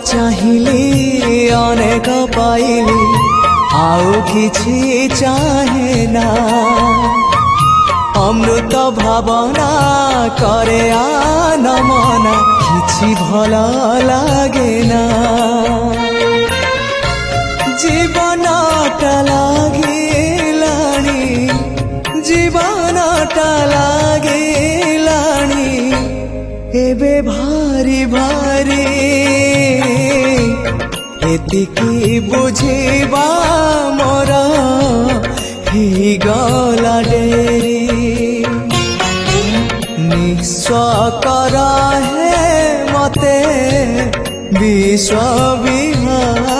चाहिली अनेक पाइली आउ किछि चाहे ना अमृत भावना करे आनमना किछि भल लागे ना जीवनटा लागिलाणी जीवनटा लागिलाणी एबे भारी भारी एतिकी बुझिबा मोर ही गला डेरी निस्व करा है मते विश्व विहार